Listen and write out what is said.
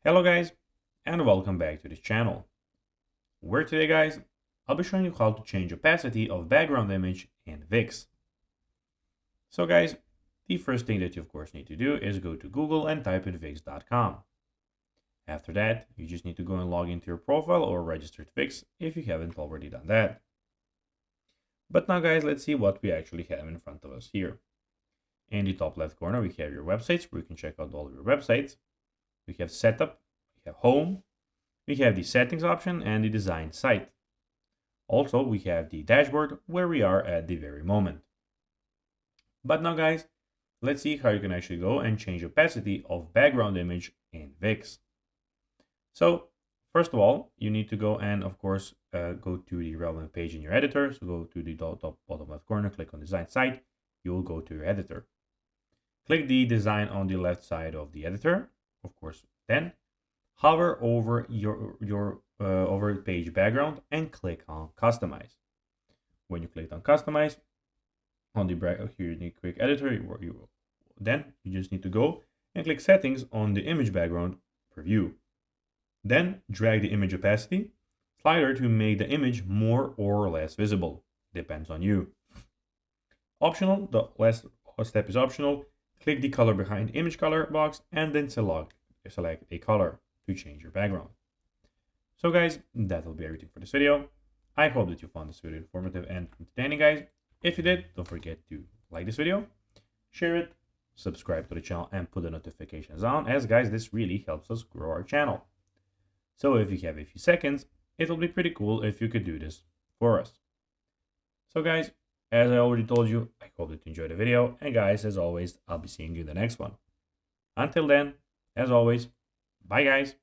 Hello guys, and welcome back to this channel. Where today guys, I'll be showing you how to change opacity of background image in VIX. So guys, the first thing that you of course need to do is go to Google and type in vix.com. After that, you just need to go and log into your profile or registered VIX if you haven't already done that. But now guys, let's see what we actually have in front of us here. In the top left corner, we have your websites where you can check out all of your websites. We have setup, we have home, we have the settings option and the design site. Also, we have the dashboard where we are at the very moment. But now guys, let's see how you can actually go and change opacity of background image in VIX. So first of all, you need to go and of course go to the relevant page in your editor. So go to the top bottom left corner, click on design site, you will go to your editor. Click the design on the left side of the editor, of course, then hover over your over page background and click on customize. When you click on customize on the here in the quick editor, then you just need to go and click settings on the image background preview. Then drag the image opacity slider to make the image more or less visible. Depends on you. Optional, the last step is optional. Click the color behind image color box and then select a color to change your background. So guys, that will be everything for this video. I hope that you found this video informative and entertaining guys. If you did, don't forget to like this video, share it, subscribe to the channel and put the notifications on, as guys, this really helps us grow our channel. So if you have a few seconds, it'll be pretty cool if you could do this for us. So guys, as I already told you, I hope that you enjoyed the video, and guys, as always, I'll be seeing you in the next one. Until then, as always, bye guys.